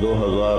2000,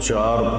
4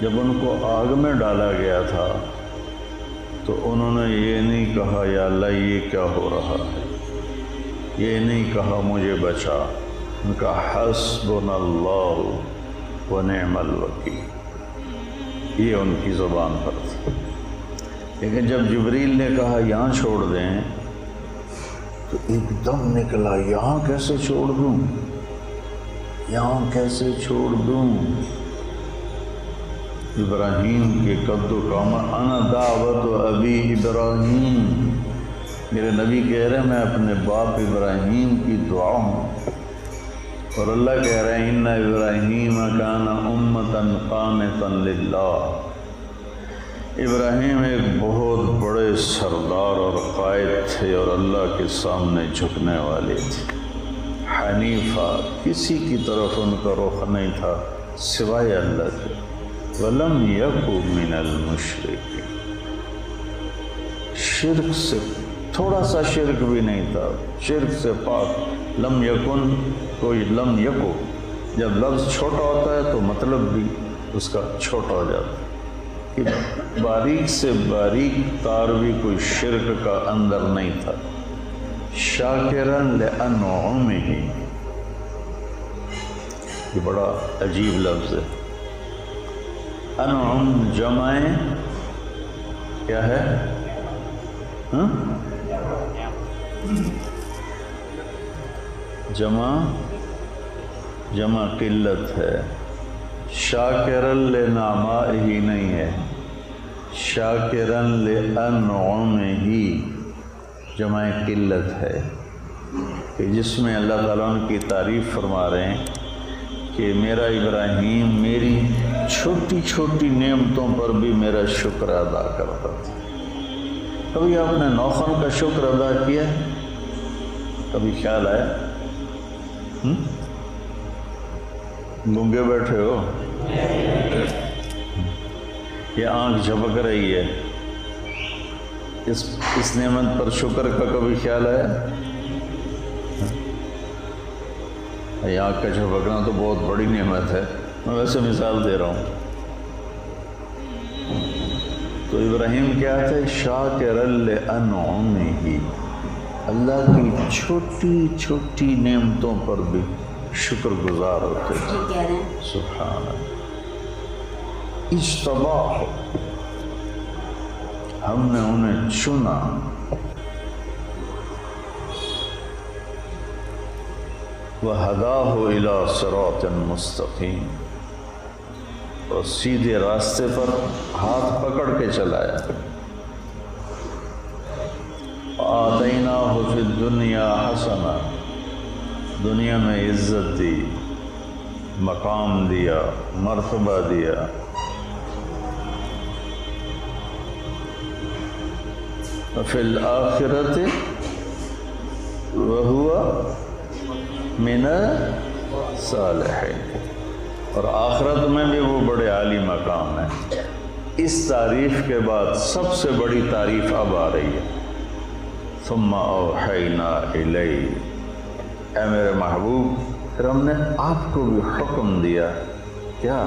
جب ان کو آگ میں ڈالا گیا تھا تو انہوں نے یہ نہیں کہا یا اللہ یہ کیا ہو رہا ہے، یہ نہیں کہا مجھے بچا، ان کا حسبنا اللہ و نعم الوکیل، یہ ان کی زبان پر تھا۔ لیکن جب جبریل نے کہا یہاں چھوڑ دیں تو ایک دم نکلا، یہاں کیسے چھوڑ دوں، یہاں کیسے چھوڑ دوں؟ ابراہیم کے قد و کامت، انا دعوت ابی ابراہیم، میرے نبی کہہ رہے ہیں میں اپنے باپ ابراہیم کی دعا ہوں، اور اللہ کہہ رہے ہیں ان ابراہیم کان امتا قانتا للہ، ابراہیم ایک بہت بڑے سردار اور قائد تھے اور اللہ کے سامنے جھکنے والے تھے، حنیفہ، کسی کی طرف ان کا رخ نہیں تھا سوائے اللہ کے، وَلَمْ يَكُ مِنَ الْمُشْرِكِينَ، شرک سے تھوڑا سا شرک بھی نہیں تھا، شرک سے پاک، لم یکن، کوئی لم یکو، جب لفظ چھوٹا ہوتا ہے تو مطلب بھی اس کا چھوٹا ہو جاتا ہے، کہ باریک سے باریک تار بھی کوئی شرک کا اندر نہیں تھا، شاکرن لأنعمہ، یہ بڑا عجیب لفظ ہے، انعم جمع کیا ہے؟ جمع قلت ہے، شاکرن لنعمائہ ہی نہیں ہے، شاکرن لانعمہ جمع قلت ہے، کہ جس میں اللہ تعالیٰ ان کی تعریف فرما رہے ہیں کہ میرا ابراہیم میری چھوٹی چھوٹی نعمتوں پر بھی میرا شکر ادا کرتا تھا۔ کبھی آپ نے نوخن کا شکر ادا کیا؟ کبھی خیال آیا؟ گونگے بیٹھے ہو، یہ آنکھ جھپک رہی ہے، اس نعمت پر شکر کا کبھی خیال آیا؟ یہ آنکھ کا جھپکنا تو بہت بڑی نعمت ہے، میں ویسے مثال دے رہا ہوں۔ تو ابراہیم کیا تھے؟ شاکرا لانعمہ، اللہ کی چھوٹی چھوٹی نعمتوں پر بھی شکر گزار ہوتے تھے۔ سبحان اللہ، اجتباہ، ہم نے انہیں چنا، وَهَدَاهُ إِلَىٰ صِرَاطٍ مُسْتَقِيمٍ، اور سیدھے راستے پر ہاتھ پکڑ کے چلایا۔ وَآتَيْنَاهُ فِي الدُّنْيَا حَسَنَةً، دنیا میں عزت دی، مقام دیا، مرتبہ دیا۔ وَفِي الْآخِرَةِ وَهُوَ مِنَ الصَّالِحِينَ، اور آخرت میں بھی وہ بڑے عالی مقام ہے۔ اس تعریف کے بعد سب سے بڑی تعریف اب آ رہی ہے، ثُمَّ أَوْحَيْنَا إِلَيْهِ، اے میرے محبوب پھر ہم نے آپ کو بھی حکم دیا، کیا؟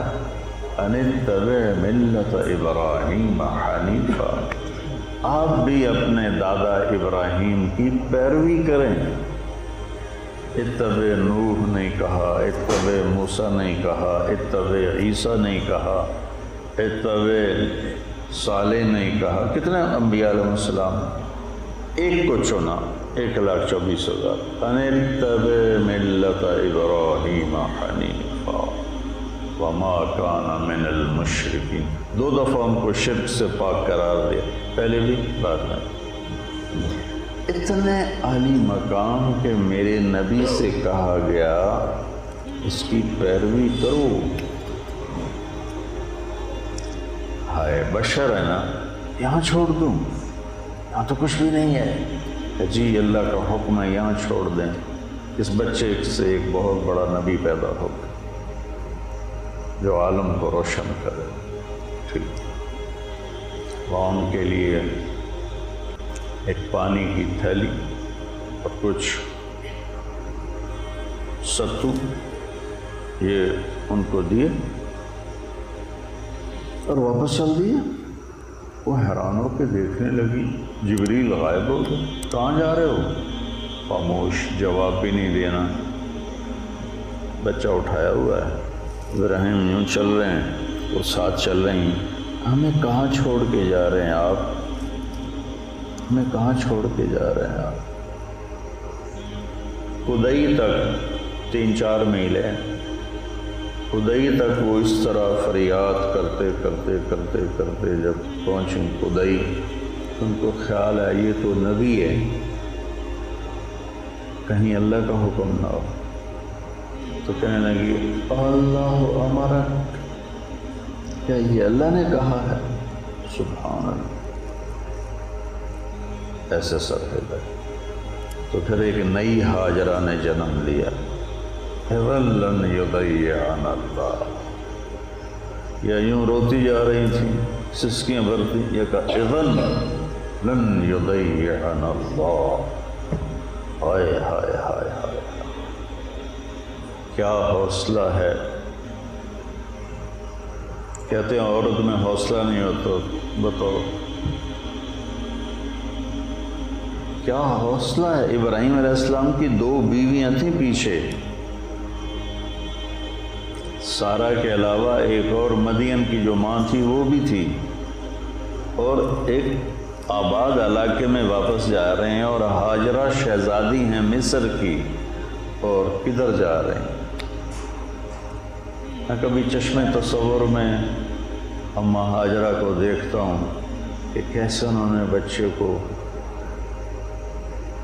أَنِ اتَّبِعْ مِلَّةَ إِبْرَاهِيمَ حَنِيفًا، آپ بھی اپنے دادا ابراہیم کی پیروی کریں۔ اتبع نوح نہیں کہا، اتبع موسیٰ نہیں کہا، اتبع عیسیٰ نہیں کہا، اتبع صالح نہیں کہا، کتنے انبیاء علیہ السلام، ایک کو چنا، 1,24,000۔ ان اتبع ملت ابراہیم حنیفا وما کان من المشرکین، 2 دفعہ ان کو شرک سے پاک قرار دیا، پہلے بھی بعد میں۔ اتنے عالی مقام کہ میرے نبی سے کہا گیا اس کی پیروی کرو۔ ہائے بشر ہے نا، یہاں چھوڑ دوں، یہاں تو کچھ بھی نہیں ہے، جی اللہ کا حکم ہے یہاں چھوڑ دیں، اس بچے سے ایک بہت بڑا نبی پیدا ہوگا جو عالم کو روشن کرے۔ ٹھیک، قوم کے لیے ایک پانی کی تھیلی اور کچھ ستو یہ ان کو دیے، اور واپس چل دیا۔ وہ حیران ہو کے دیکھنے لگی، جبریل غائب ہو گئے۔ کہاں جا رہے ہو؟ خاموش، جواب بھی نہیں دینا۔ بچہ اٹھایا ہوا ہے، ابراہیم یوں چل رہے ہیں اور ساتھ چل رہی ہیں۔ ہمیں کہاں چھوڑ کے جا رہے ہیں آپ؟ ہمیں کہاں چھوڑ کے جا رہے ہیں آپ؟ خدائی تک 3-4 میل ہے، خدائی تک وہ اس طرح فریاد کرتے کرتے کرتے کرتے جب پہنچیں خدائی، ان کو خیال ہے یہ تو نبی ہے، کہیں اللہ کا حکم نہ ہو۔ تو کہنے لگی اللہ امرک، کیا یہ اللہ نے کہا ہے؟ سبحان اللہ، ایسے سر ہل گئے۔ تو پھر ایک نئی ہاجرہ نے جنم لیا، لن یضیعنا اللہ، یا یوں روتی جا رہی تھیں، سسکیاں بھرتی، یا کہا اذن لن یضیعنا اللہ۔ ہائے ہائے ہائے ہائے، کیا حوصلہ ہے! کہتے ہیں عورت میں حوصلہ نہیں ہوتا، بتاؤ کیا حوصلہ ہے! ابراہیم علیہ السلام کی 2 بیویاں تھیں پیچھے، سارا کے علاوہ ایک اور مدین کی جو ماں تھی وہ بھی تھی، اور ایک آباد علاقے میں واپس جا رہے ہیں، اور ہاجرہ شہزادی ہیں مصر کی، اور کدھر جا رہے ہیں؟ میں کبھی چشمے تصور میں اماں ہاجرہ کو دیکھتا ہوں کہ کیسے انہوں نے بچے کو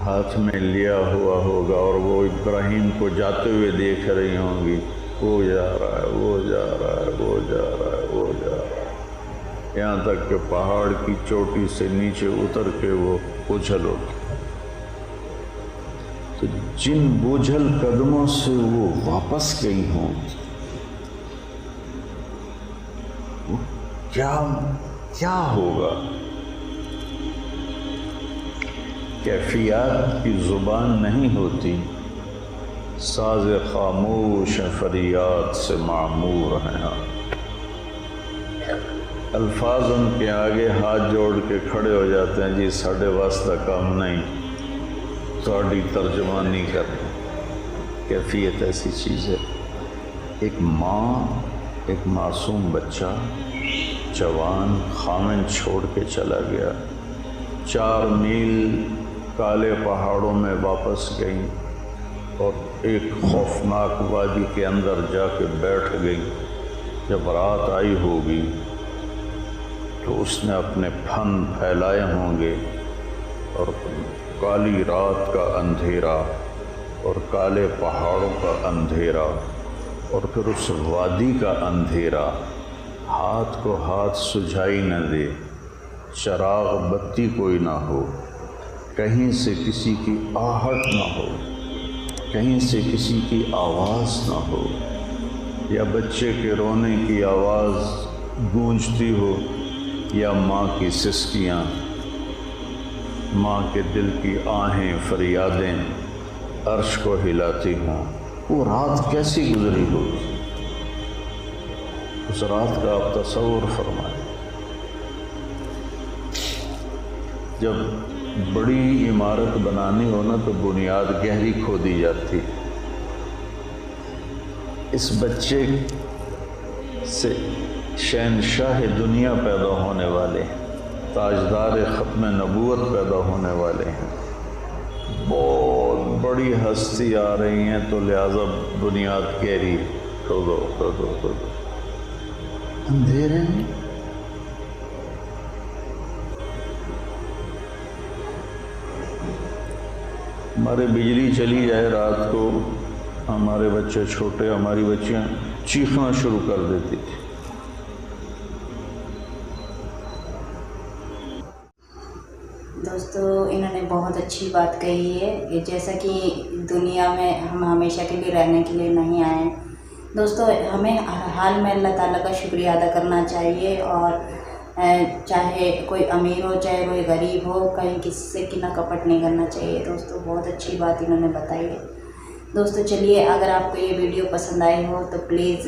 ہاتھ میں لیا ہوا ہوگا، اور وہ ابراہیم کو جاتے ہوئے دیکھ رہی ہوں گی، وہ جا رہا ہے، وہ جا رہا ہے، وہ جا رہا ہے، وہ جا رہا ہے، یہاں تک کہ پہاڑ کی چوٹی سے نیچے اتر کے وہ اچھل ہو۔ تو جن بوجھل قدموں سے وہ واپس گئی ہوں، وہ کیا ہوگا؟ کیفیات کی زبان نہیں ہوتی، ساز خاموش فریاد سے معمور ہیں۔ الفاظ ان کے آگے ہاتھ جوڑ کے کھڑے ہو جاتے ہیں، جی ساڑھے واسطہ کام نہیں، تھوڑی ترجمانی کریں۔ کیفیت ایسی چیز ہے، ایک ماں ایک معصوم بچہ جوان خامن چھوڑ کے چلا گیا، 4 میل کالے پہاڑوں میں واپس گئی، اور ایک خوفناک وادی کے اندر جا کے بیٹھ گئی۔ جب رات آئی ہوگی تو اس نے اپنے پھن پھیلائے ہوں گے، اور کالی رات کا اندھیرا اور کالے پہاڑوں کا اندھیرا اور پھر اس وادی کا اندھیرا ہاتھ کو ہاتھ سجھائی نہ دے، چراغ بتی کوئی نہ ہو، کہیں سے کسی کی آہٹ نہ ہو، کہیں سے کسی کی آواز نہ ہو، یا بچے کے رونے کی آواز گونجتی ہو، یا ماں کی سسکیاں، ماں کے دل کی آہیں فریادیں عرش کو ہلاتی ہوں۔ وہ رات کیسی گزری ہوگی، اس رات کا آپ تصور فرمائیں۔ جب بڑی عمارت بنانی ہو نا تو بنیاد گہری کھودی جاتی، اس بچے سے شہنشاہ دنیا پیدا ہونے والے ہیں، تاجدار ختم نبوت پیدا ہونے والے ہیں، بہت بڑی ہستی آ رہی ہیں، تو لہذا بنیاد گہری کھودو کھودو کھودو۔ اندھیرے میں ہمارے بجلی چلی جائے رات کو، ہمارے بچے چھوٹے، ہماری بچیاں چیخنا شروع کر دیتی تھی۔ دوستو انہوں نے بہت اچھی بات کہی ہے کہ جیسا کہ دنیا میں ہم ہمیشہ کے لیے رہنے کے لیے نہیں آئے ہیں۔ دوستو ہمیں ہر حال میں اللہ تعالیٰ کا شکریہ ادا کرنا چاہیے، اور چاہے کوئی امیر ہو چاہے کوئی غریب ہو، کہیں کسی سے کنا کپٹ نہیں کرنا چاہیے۔ دوستو بہت اچھی بات انہوں نے بتائی ہے۔ دوستو چلیے، اگر آپ کو یہ ویڈیو پسند آئی ہو تو پلیز